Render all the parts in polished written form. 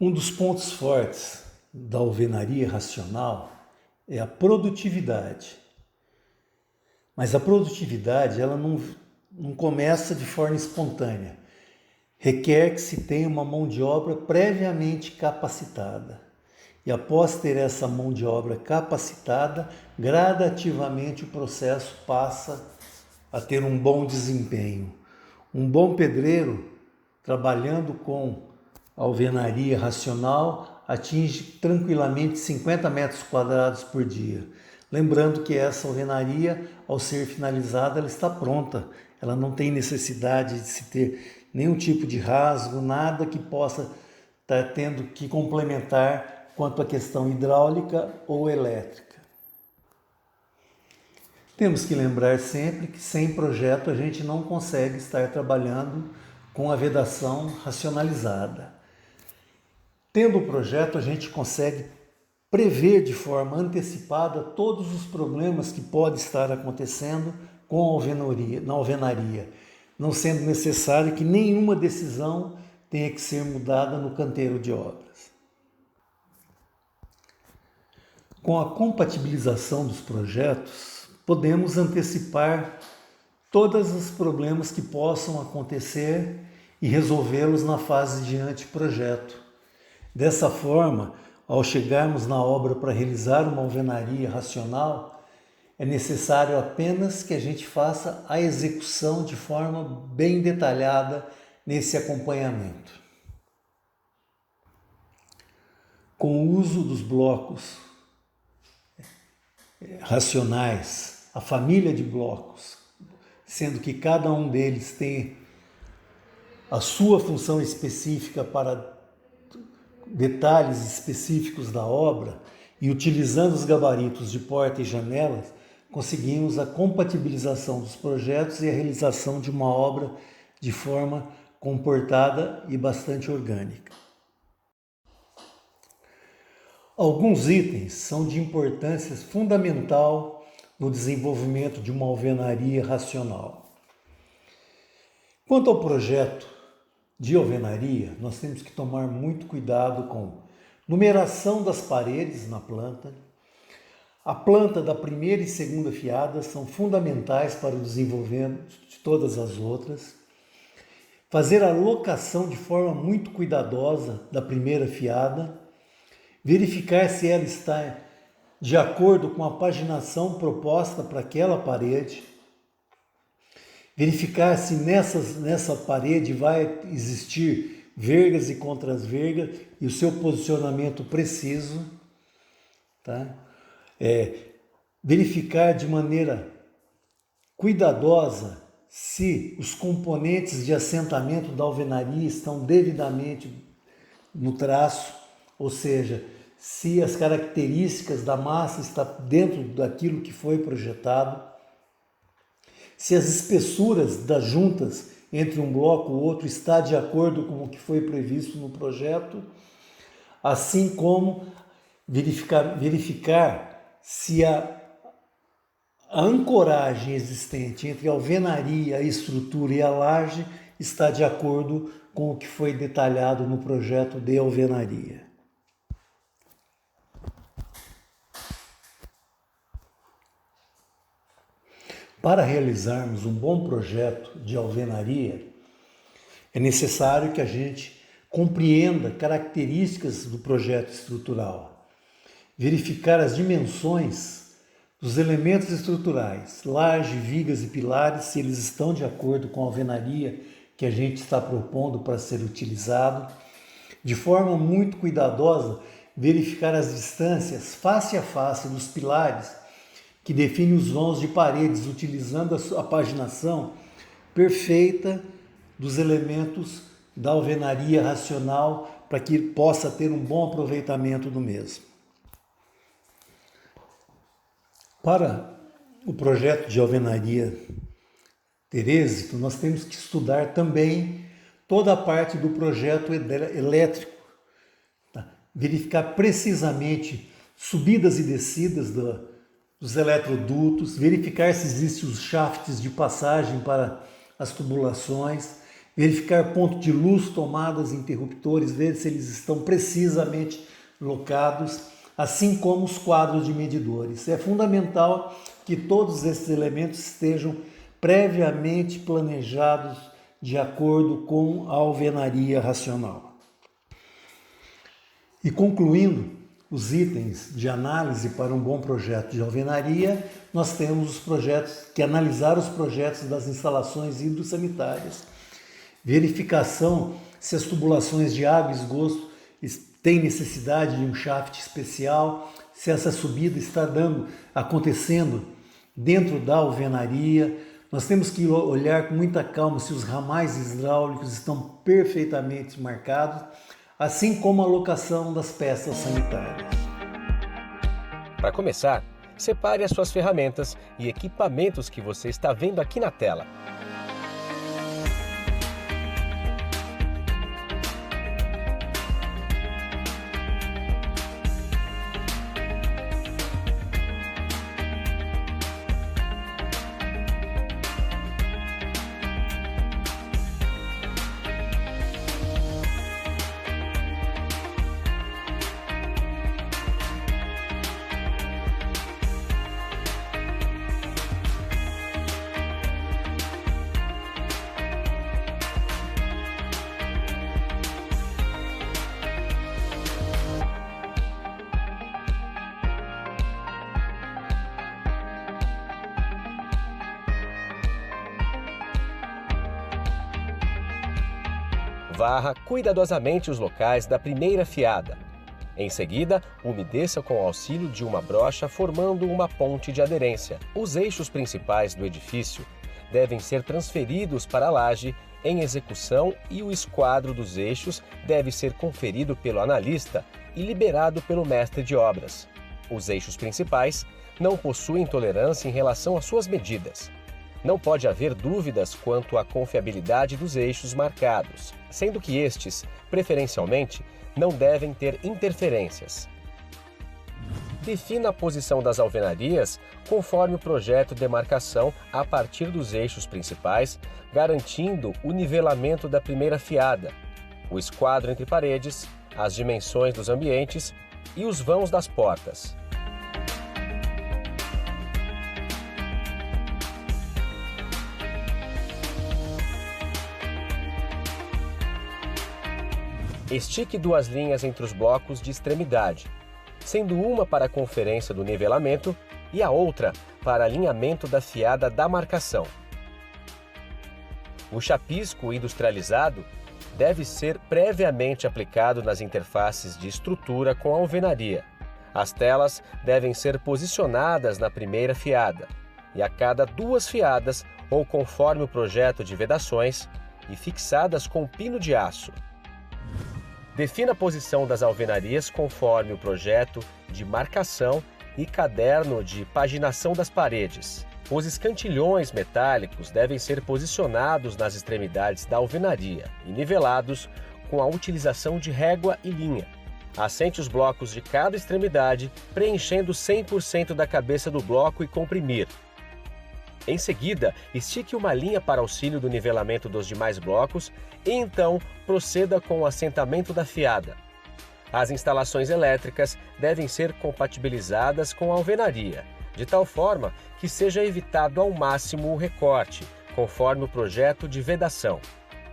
Um dos pontos fortes da alvenaria racional é a produtividade. Mas a produtividade ela não começa de forma espontânea. Requer que se tenha uma mão de obra previamente capacitada. E após ter essa mão de obra capacitada, gradativamente o processo passa a ter um bom desempenho. Um bom pedreiro, trabalhando com alvenaria racional, atinge tranquilamente 50 metros quadrados por dia. Lembrando que essa alvenaria, ao ser finalizada, ela está pronta. Ela não tem necessidade de se ter nenhum tipo de rasgo, nada que possa estar tendo que complementar quanto à questão hidráulica ou elétrica. Temos que lembrar sempre que sem projeto a gente não consegue estar trabalhando com a vedação racionalizada. Tendo o projeto, a gente consegue prever de forma antecipada todos os problemas que podem estar acontecendo na alvenaria, não sendo necessário que nenhuma decisão tenha que ser mudada no canteiro de obras. Com a compatibilização dos projetos, podemos antecipar todos os problemas que possam acontecer e resolvê-los na fase de anteprojeto. Dessa forma, ao chegarmos na obra para realizar uma alvenaria racional, é necessário apenas que a gente faça a execução de forma bem detalhada nesse acompanhamento. Com o uso dos blocos racionais, a família de blocos, sendo que cada um deles tem a sua função específica para detalhes específicos da obra, e utilizando os gabaritos de porta e janelas, conseguimos a compatibilização dos projetos e a realização de uma obra de forma comportada e bastante orgânica. Alguns itens são de importância fundamental no desenvolvimento de uma alvenaria racional. Quanto ao projeto de alvenaria, nós temos que tomar muito cuidado com numeração das paredes na planta. A planta da primeira e segunda fiada são fundamentais para o desenvolvimento de todas as outras. Fazer a locação de forma muito cuidadosa da primeira fiada. Verificar se ela está de acordo com a paginação proposta para aquela parede. Verificar se nessa parede vai existir vergas e contrasvergas e o seu posicionamento preciso. Tá? Verificar de maneira cuidadosa se os componentes de assentamento da alvenaria estão devidamente no traço, ou seja, se as características da massa estão dentro daquilo que foi projetado, se as espessuras das juntas entre um bloco e outro está de acordo com o que foi previsto no projeto, assim como verificar se a ancoragem existente entre a alvenaria, a estrutura e a laje está de acordo com o que foi detalhado no projeto de alvenaria. Para realizarmos um bom projeto de alvenaria, é necessário que a gente compreenda características do projeto estrutural, verificar as dimensões dos elementos estruturais, laje, vigas e pilares, se eles estão de acordo com a alvenaria que a gente está propondo para ser utilizado. De forma muito cuidadosa, verificar as distâncias face a face dos pilares, que define os vãos de paredes, utilizando a paginação perfeita dos elementos da alvenaria racional para que possa ter um bom aproveitamento do mesmo. Para o projeto de alvenaria ter êxito, nós temos que estudar também toda a parte do projeto elétrico, tá? Verificar precisamente subidas e descidas dos eletrodutos, verificar se existem os shafts de passagem para as tubulações, verificar ponto de luz, tomadas, interruptores, ver se eles estão precisamente locados, assim como os quadros de medidores. É fundamental que todos esses elementos estejam previamente planejados de acordo com a alvenaria racional. E concluindo os itens de análise para um bom projeto de alvenaria, nós temos os projetos que analisar os projetos das instalações hidrossanitárias, verificação se as tubulações de água e esgoto têm necessidade de um shaft especial, se essa subida está acontecendo dentro da alvenaria. Nós temos que olhar com muita calma se os ramais hidráulicos estão perfeitamente marcados, assim como a locação das peças sanitárias. Para começar, separe as suas ferramentas e equipamentos que você está vendo aqui na tela. Varra cuidadosamente os locais da primeira fiada. Em seguida, umedeça com o auxílio de uma brocha formando uma ponte de aderência. Os eixos principais do edifício devem ser transferidos para a laje em execução e o esquadro dos eixos deve ser conferido pelo analista e liberado pelo mestre de obras. Os eixos principais não possuem tolerância em relação às suas medidas. Não pode haver dúvidas quanto à confiabilidade dos eixos marcados, sendo que estes, preferencialmente, não devem ter interferências. Defina a posição das alvenarias conforme o projeto de demarcação a partir dos eixos principais, garantindo o nivelamento da primeira fiada, o esquadro entre paredes, as dimensões dos ambientes e os vãos das portas. Estique duas linhas entre os blocos de extremidade, sendo uma para a conferência do nivelamento e a outra para alinhamento da fiada da marcação. O chapisco industrializado deve ser previamente aplicado nas interfaces de estrutura com a alvenaria. As telas devem ser posicionadas na primeira fiada e a cada duas fiadas ou conforme o projeto de vedações e fixadas com pino de aço. Defina a posição das alvenarias conforme o projeto de marcação e caderno de paginação das paredes. Os escantilhões metálicos devem ser posicionados nas extremidades da alvenaria e nivelados com a utilização de régua e linha. Assente os blocos de cada extremidade, preenchendo 100% da cabeça do bloco e comprimir. Em seguida, estique uma linha para auxílio do nivelamento dos demais blocos e então proceda com o assentamento da fiada. As instalações elétricas devem ser compatibilizadas com a alvenaria, de tal forma que seja evitado ao máximo o recorte, conforme o projeto de vedação.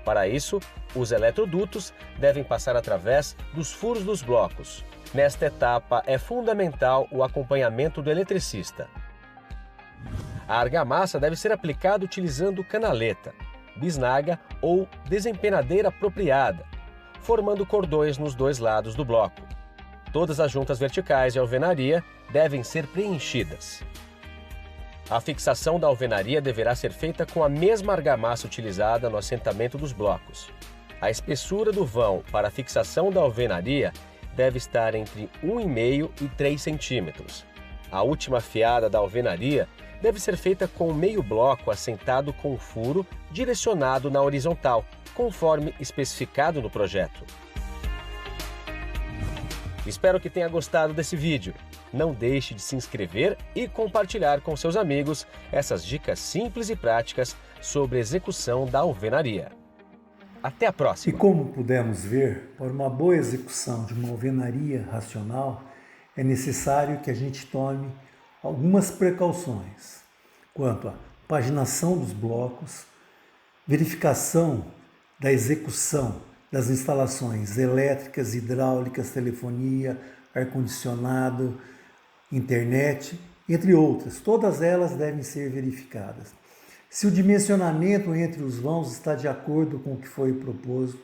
Para isso, os eletrodutos devem passar através dos furos dos blocos. Nesta etapa, é fundamental o acompanhamento do eletricista. A argamassa deve ser aplicada utilizando canaleta, bisnaga ou desempenadeira apropriada, formando cordões nos dois lados do bloco. Todas as juntas verticais de alvenaria devem ser preenchidas. A fixação da alvenaria deverá ser feita com a mesma argamassa utilizada no assentamento dos blocos. A espessura do vão para a fixação da alvenaria deve estar entre 1,5 e 3 centímetros. A última fiada da alvenaria deve ser feita com meio bloco assentado com o furo direcionado na horizontal, conforme especificado no projeto. Espero que tenha gostado desse vídeo. Não deixe de se inscrever e compartilhar com seus amigos essas dicas simples e práticas sobre execução da alvenaria. Até a E próxima! como pudemos ver, para uma boa execução de uma alvenaria racional, é necessário que a gente tome algumas precauções quanto à paginação dos blocos, verificação da execução das instalações elétricas, hidráulicas, telefonia, ar-condicionado, internet, entre outras. Todas elas devem ser verificadas. Se o dimensionamento entre os vãos está de acordo com o que foi proposto,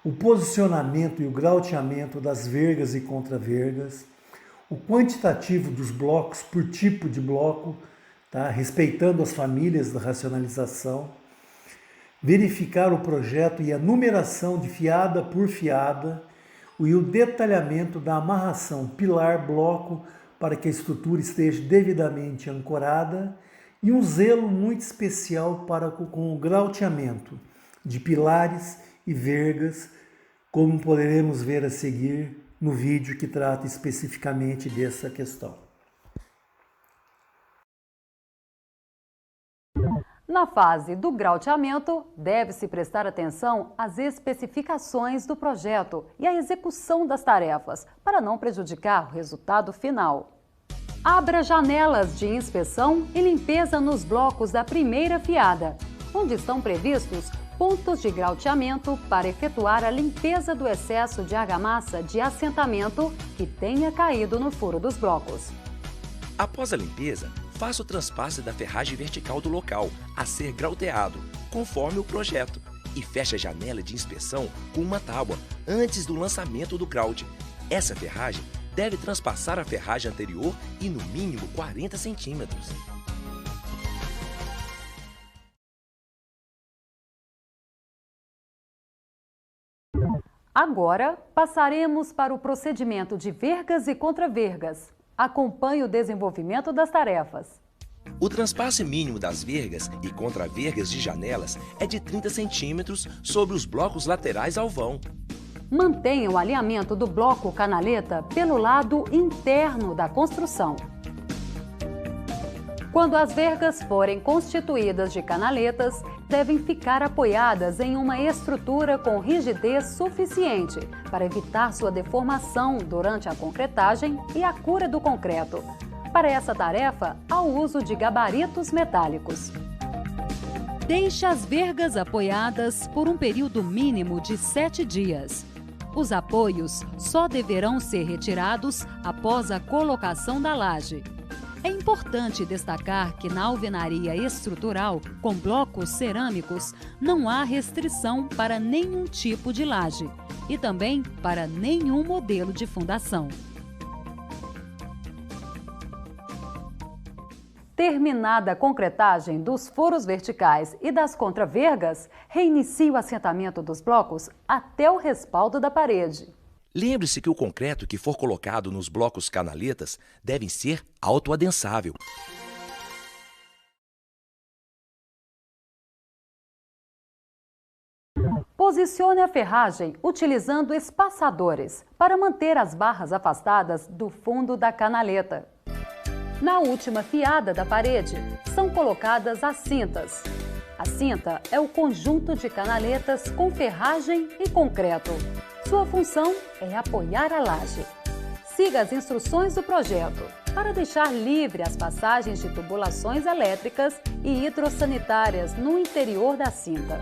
o posicionamento e o grauteamento das vergas e contravergas, o quantitativo dos blocos por tipo de bloco, tá? Respeitando as famílias da racionalização, verificar o projeto e a numeração de fiada por fiada e o detalhamento da amarração pilar-bloco para que a estrutura esteja devidamente ancorada e um zelo muito especial com o grauteamento de pilares e vergas, como poderemos ver a seguir no vídeo que trata especificamente dessa questão. Na fase do grauteamento, deve-se prestar atenção às especificações do projeto e à execução das tarefas, para não prejudicar o resultado final. Abra janelas de inspeção e limpeza nos blocos da primeira fiada, onde estão previstos pontos de grauteamento para efetuar a limpeza do excesso de argamassa de assentamento que tenha caído no furo dos blocos. Após a limpeza, faça o transpasse da ferragem vertical do local a ser grauteado, conforme o projeto, e feche a janela de inspeção com uma tábua antes do lançamento do graute. Essa ferragem deve transpassar a ferragem anterior e no mínimo 40 centímetros. Agora, passaremos para o procedimento de vergas e contravergas. Acompanhe o desenvolvimento das tarefas. O transpasse mínimo das vergas e contravergas de janelas é de 30 centímetros sobre os blocos laterais ao vão. Mantenha o alinhamento do bloco canaleta pelo lado interno da construção. Quando as vergas forem constituídas de canaletas, devem ficar apoiadas em uma estrutura com rigidez suficiente para evitar sua deformação durante a concretagem e a cura do concreto. Para essa tarefa, há o uso de gabaritos metálicos. Deixe as vergas apoiadas por um período mínimo de 7 dias. Os apoios só deverão ser retirados após a colocação da laje. É importante destacar que na alvenaria estrutural, com blocos cerâmicos, não há restrição para nenhum tipo de laje e também para nenhum modelo de fundação. Terminada a concretagem dos furos verticais e das contravergas, reinicie o assentamento dos blocos até o respaldo da parede. Lembre-se que o concreto que for colocado nos blocos canaletas deve ser autoadensável. Posicione a ferragem utilizando espaçadores para manter as barras afastadas do fundo da canaleta. Na última fiada da parede, são colocadas as cintas. A cinta é o conjunto de canaletas com ferragem e concreto. Sua função é apoiar a laje. Siga as instruções do projeto para deixar livre as passagens de tubulações elétricas e hidrossanitárias no interior da cinta.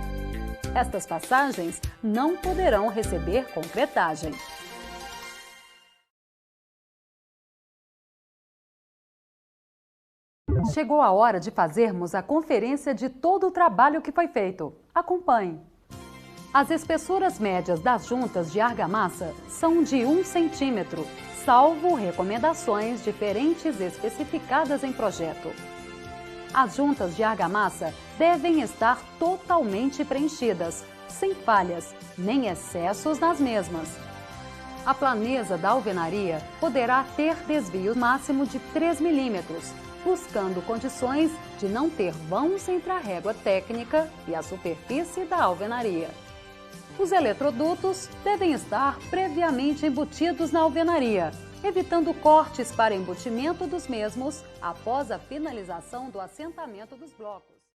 Estas passagens não poderão receber concretagem. Chegou a hora de fazermos a conferência de todo o trabalho que foi feito. Acompanhe. As espessuras médias das juntas de argamassa são de 1 centímetro, salvo recomendações diferentes especificadas em projeto. As juntas de argamassa devem estar totalmente preenchidas, sem falhas, nem excessos nas mesmas. A planeza da alvenaria poderá ter desvio máximo de 3 milímetros, buscando condições de não ter vãos entre a régua técnica e a superfície da alvenaria. Os eletrodutos devem estar previamente embutidos na alvenaria, evitando cortes para embutimento dos mesmos após a finalização do assentamento dos blocos.